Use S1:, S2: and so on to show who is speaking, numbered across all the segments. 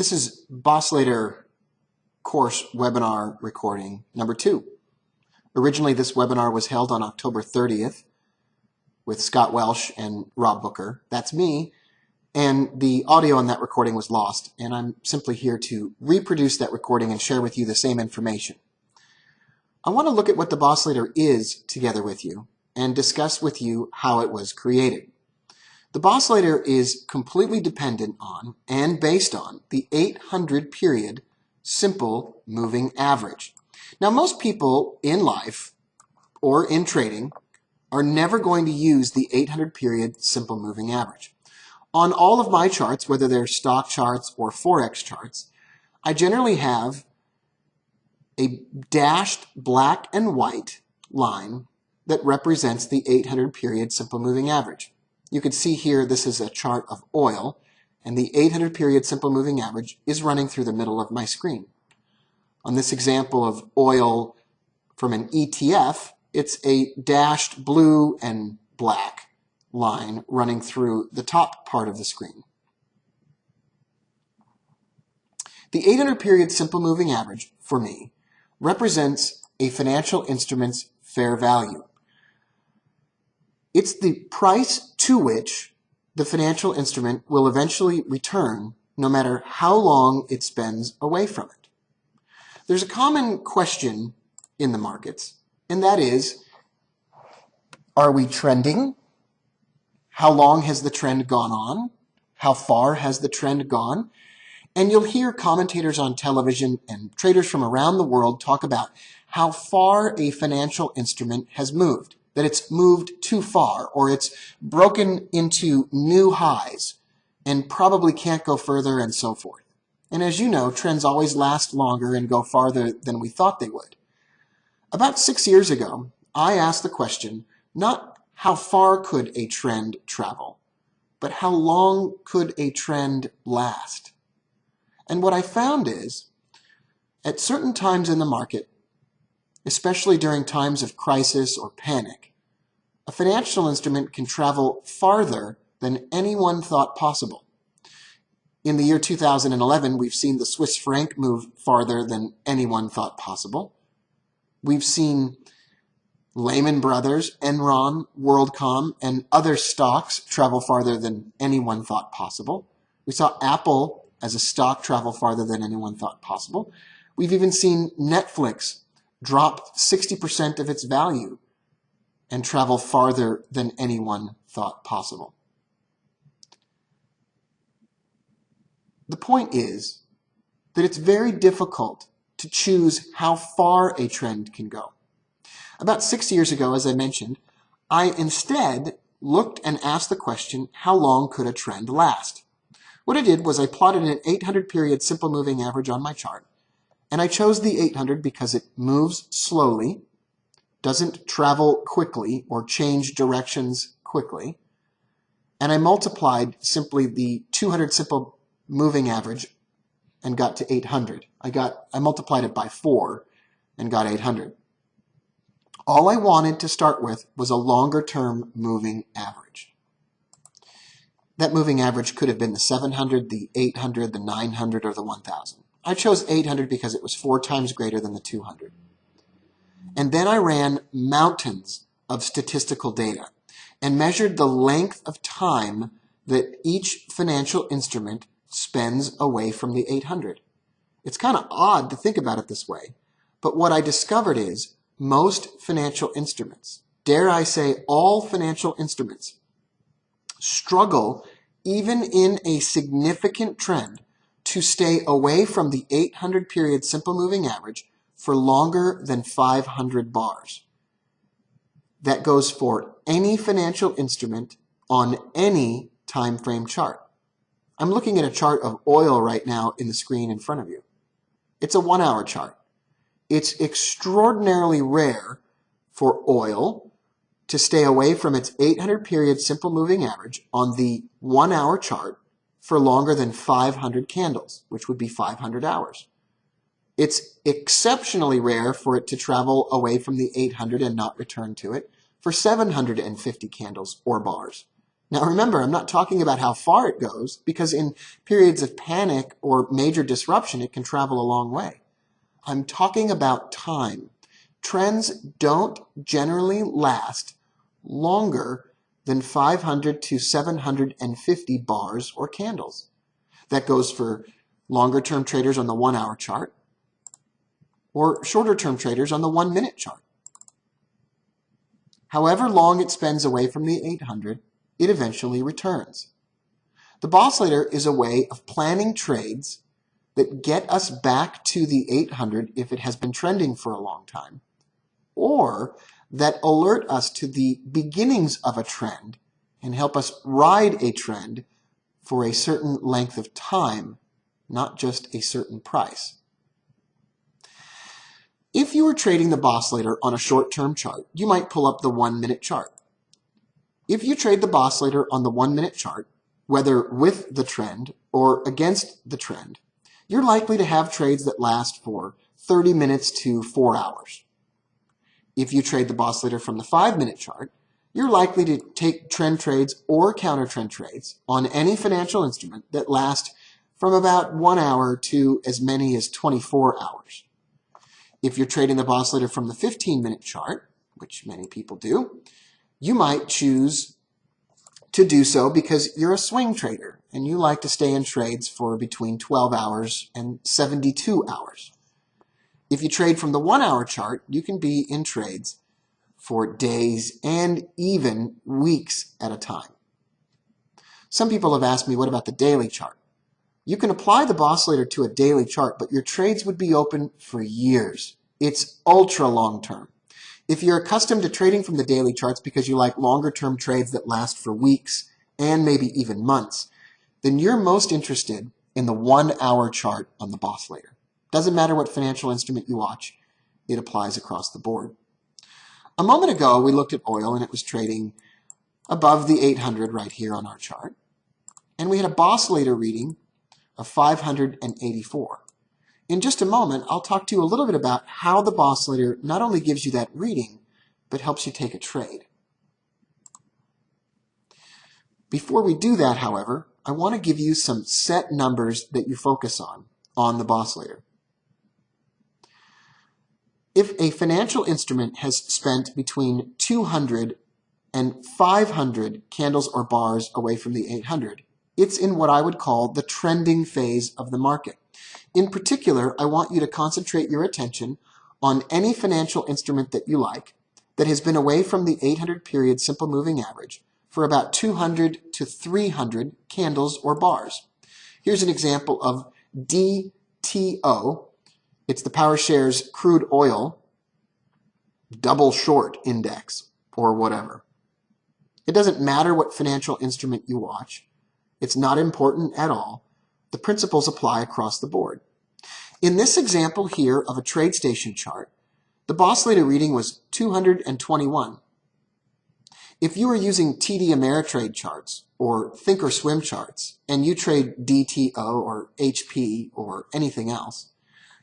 S1: This is Bossilator course webinar recording number 2. Originally, this webinar was held on October 30th with Scott Welsh and Rob Booker. That's me. And the audio on that recording was lost, and I'm simply here to reproduce that recording and share with you the same information. I want to look at what the Bossilator is together with you and discuss with you how it was created. The Bossilator is completely dependent on and based on the 800 period simple moving average. Now, most people in life or in trading are never going to use the 800 period simple moving average. On all of my charts, whether they're stock charts or Forex charts, I generally have a dashed black and white line that represents the 800 period simple moving average. You can see here this is a chart of oil, and the 800 period simple moving average is running through the middle of my screen. On this example of oil from an ETF, it's a dashed blue and black line running through the top part of the screen. The 800 period simple moving average, for me, represents a financial instrument's fair value. It's the price to which the financial instrument will eventually return, no matter how long it spends away from it. There's a common question in the markets, and that is, are we trending? How long has the trend gone on? How far has the trend gone? And you'll hear commentators on television and traders from around the world talk about how far a financial instrument has moved, that it's moved too far, or it's broken into new highs and probably can't go further, and so forth. And as you know, trends always last longer and go farther than we thought they would. About 6 years ago, I asked the question, not how far could a trend travel, but how long could a trend last? And what I found is, at certain times in the market, especially during times of crisis or panic, a financial instrument can travel farther than anyone thought possible. In the year 2011, we've seen the Swiss franc move farther than anyone thought possible. We've seen Lehman Brothers, Enron, WorldCom, and other stocks travel farther than anyone thought possible. We saw Apple as a stock travel farther than anyone thought possible. We've even seen Netflix drop 60% of its value and travel farther than anyone thought possible. The point is that it's very difficult to choose how far a trend can go. About 6 years ago, as I mentioned, I instead looked and asked the question, how long could a trend last? What I did was I plotted an 800 period simple moving average on my chart, and I chose the 800 because it moves slowly, doesn't travel quickly or change directions quickly, and I multiplied simply the 200 simple moving average and got to 800. I multiplied it by 4 and got 800. All I wanted to start with was a longer-term moving average. That moving average could have been the 700, the 800, the 900, or the 1000. I chose 800 because it was 4 times greater than the 200. And then I ran mountains of statistical data and measured the length of time that each financial instrument spends away from the 800. It's kind of odd to think about it this way, but what I discovered is most financial instruments, dare I say all financial instruments, struggle even in a significant trend to stay away from the 800 period simple moving average for longer than 500 bars. That goes for any financial instrument on any time frame chart. I'm looking at a chart of oil right now in the screen in front of you. It's a 1 hour chart. It's extraordinarily rare for oil to stay away from its 800 period simple moving average on the 1 hour chart for longer than 500 candles, which would be 500 hours. It's exceptionally rare for it to travel away from the 800 and not return to it for 750 candles or bars. Now remember, I'm not talking about how far it goes, because in periods of panic or major disruption, it can travel a long way. I'm talking about time. Trends don't generally last longer than 500 to 750 bars or candles. That goes for longer-term traders on the 1-hour chart or shorter-term traders on the 1-minute chart. However long it spends away from the 800, it eventually returns. The Bossilator is a way of planning trades that get us back to the 800 if it has been trending for a long time, or that alert us to the beginnings of a trend and help us ride a trend for a certain length of time, not just a certain price. If you were trading the Bossilator on a short-term chart, you might pull up the 1-minute chart. If you trade the Bossilator on the 1-minute chart, whether with the trend or against the trend, you're likely to have trades that last for 30 minutes to 4 hours. If you trade the Bossilator from the 5-minute chart, you're likely to take trend trades or counter-trend trades on any financial instrument that last from about 1 hour to as many as 24 hours. If you're trading the Bossilator from the 15-minute chart, which many people do, you might choose to do so because you're a swing trader and you like to stay in trades for between 12 hours and 72 hours. If you trade from the 1-hour chart, you can be in trades for days and even weeks at a time. Some people have asked me, what about the daily chart? You can apply the Bossilator to a daily chart, but your trades would be open for years. It's ultra long term. If you're accustomed to trading from the daily charts because you like longer term trades that last for weeks and maybe even months, then you're most interested in the 1-hour chart on the Bossilator. Doesn't matter what financial instrument you watch, it applies across the board. A moment ago, we looked at oil and it was trading above the 800 right here on our chart. And we had a Bossilator reading of 584. In just a moment, I'll talk to you a little bit about how the Bossilator not only gives you that reading, but helps you take a trade. Before we do that, however, I want to give you some set numbers that you focus on the Bossilator. If a financial instrument has spent between 200 and 500 candles or bars away from the 800, it's in what I would call the trending phase of the market. In particular, I want you to concentrate your attention on any financial instrument that you like that has been away from the 800 period simple moving average for about 200 to 300 candles or bars. Here's an example of DTO. It's the PowerShares crude oil double short index or whatever. It doesn't matter what financial instrument you watch. It's not important at all. The principles apply across the board. In this example here of a TradeStation chart, the Bossilator reading was 221. If you are using TD Ameritrade charts or Thinkorswim charts and you trade DTO or HP or anything else,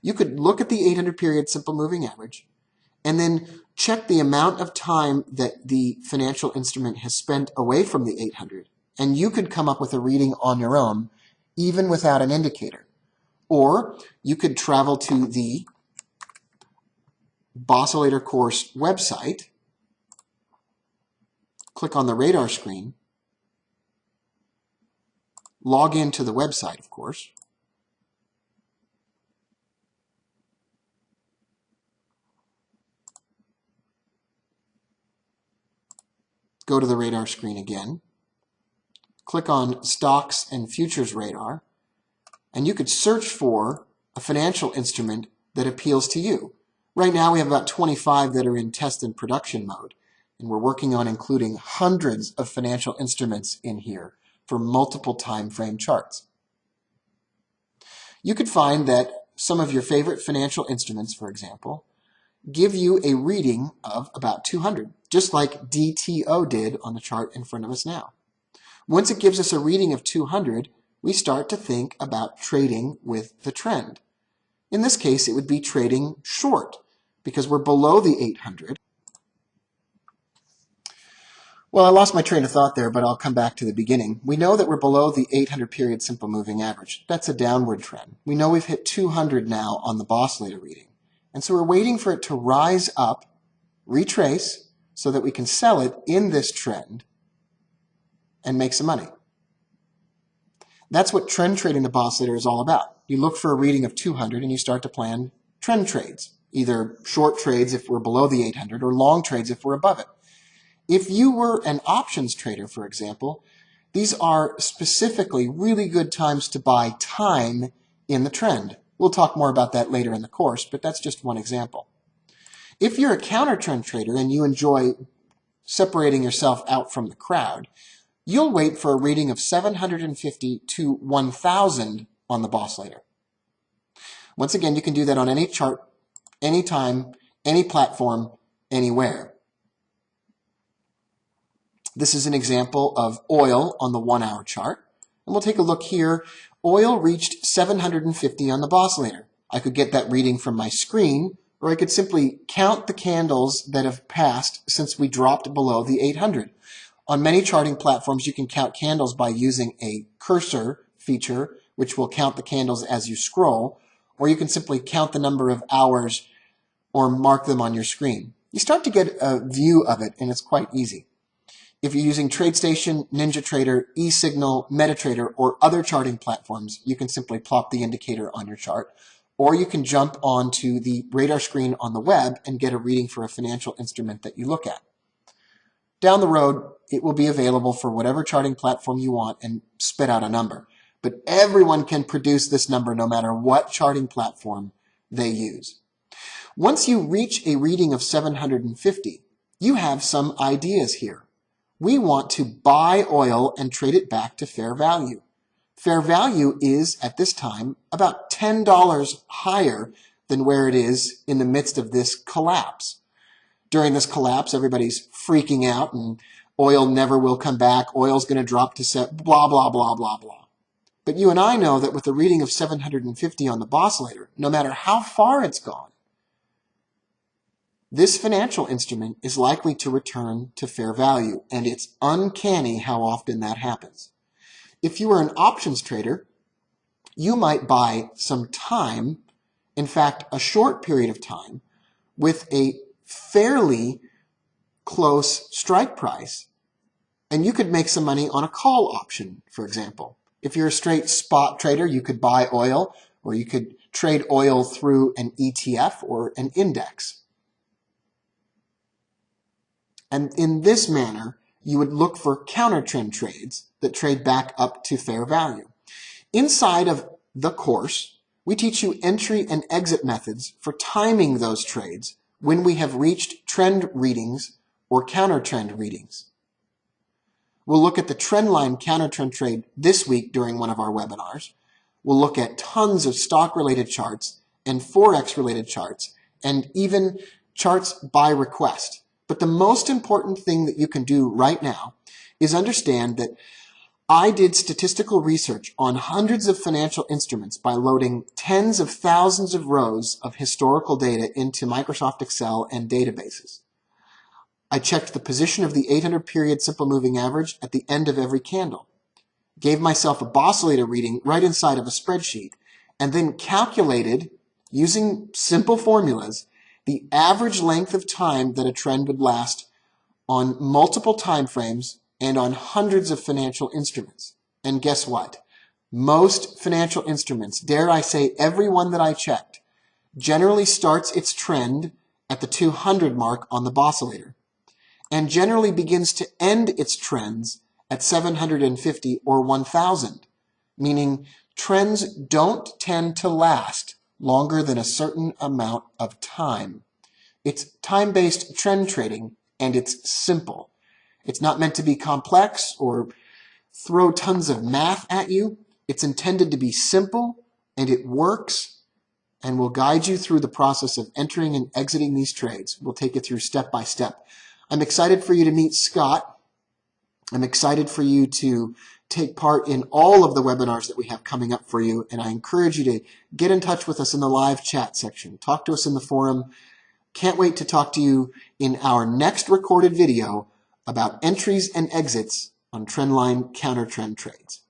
S1: you could look at the 800 period simple moving average and then check the amount of time that the financial instrument has spent away from the 800, and you could come up with a reading on your own even without an indicator. Or you could travel to the Bossilator course website, click on the radar screen, log into the website, of course, go to the radar screen again, click on Stocks and Futures Radar, and you could search for a financial instrument that appeals to you. Right now we have about 25 that are in test and production mode, and we're working on including hundreds of financial instruments in here for multiple time frame charts. You could find that some of your favorite financial instruments, for example, give you a reading of about 200, just like DTO did on the chart in front of us now. Once it gives us a reading of 200, we start to think about trading with the trend. In this case, it would be trading short because we're below the 800. Well, I lost my train of thought there, but I'll come back to the beginning. We know that we're below the 800 period simple moving average. That's a downward trend. We know we've hit 200 now on the Bossilator reading. And so we're waiting for it to rise up, retrace, so that we can sell it in this trend and make some money. That's what trend trading the Bossilator is all about. You look for a reading of 200 and you start to plan trend trades, either short trades if we're below the 800 or long trades if we're above it. If you were an options trader, for example, these are specifically really good times to buy time in the trend. We'll talk more about that later in the course, but that's just one example. If you're a counter trend trader and you enjoy separating yourself out from the crowd, you'll wait for a reading of 750 to 1,000 on the Bossilator. Once again, you can do that on any chart, anytime, any platform, anywhere. This is an example of oil on the 1 hour chart. And we'll take a look here. Oil reached 750 on the Bossilator. I could get that reading from my screen, or I could simply count the candles that have passed since we dropped below the 800. On many charting platforms, you can count candles by using a cursor feature, which will count the candles as you scroll, or you can simply count the number of hours or mark them on your screen. You start to get a view of it, and it's quite easy. If you're using TradeStation, NinjaTrader, eSignal, MetaTrader, or other charting platforms, you can simply plop the indicator on your chart, or you can jump onto the radar screen on the web and get a reading for a financial instrument that you look at. Down the road, it will be available for whatever charting platform you want and spit out a number. But everyone can produce this number no matter what charting platform they use. Once you reach a reading of 750, you have some ideas here. We want to buy oil and trade it back to fair value. Fair value is, at this time, about $10 higher than where it is in the midst of this collapse. During this collapse, everybody's freaking out and oil never will come back. Oil's going to drop to blah, blah, blah, blah, blah. But you and I know that with a reading of 750 on the Bossilator, no matter how far it's gone, this financial instrument is likely to return to fair value, and it's uncanny how often that happens. If you are an options trader, you might buy some time, in fact, a short period of time, with a fairly close strike price, and you could make some money on a call option, for example. If you're a straight spot trader, you could buy oil, or you could trade oil through an ETF or an index. And in this manner, you would look for counter trend trades that trade back up to fair value. Inside of the course, we teach you entry and exit methods for timing those trades when we have reached trend readings or counter trend readings. We'll look at the trend line counter trend trade this week during one of our webinars. We'll look at tons of stock-related charts and Forex-related charts and even charts by request. But the most important thing that you can do right now is understand that I did statistical research on hundreds of financial instruments by loading tens of thousands of rows of historical data into Microsoft Excel and databases. I checked the position of the 800 period simple moving average at the end of every candle, gave myself a Bossilator reading right inside of a spreadsheet, and then calculated, using simple formulas, the average length of time that a trend would last on multiple time frames and on hundreds of financial instruments. And guess what? Most financial instruments, dare I say every one that I checked, generally starts its trend at the 200 mark on the Bossilator and generally begins to end its trends at 750 or 1,000, meaning trends don't tend to last longer than a certain amount of time. It's time-based trend trading, and it's simple. It's not meant to be complex or throw tons of math at you. It's intended to be simple, and it works, and will guide you through the process of entering and exiting these trades. We'll take you through step by step. I'm excited for you to meet Scott. I'm excited for you to take part in all of the webinars that we have coming up for you, and I encourage you to get in touch with us in the live chat section. Talk to us in the forum. Can't wait to talk to you in our next recorded video about entries and exits on trendline counter-trend trades.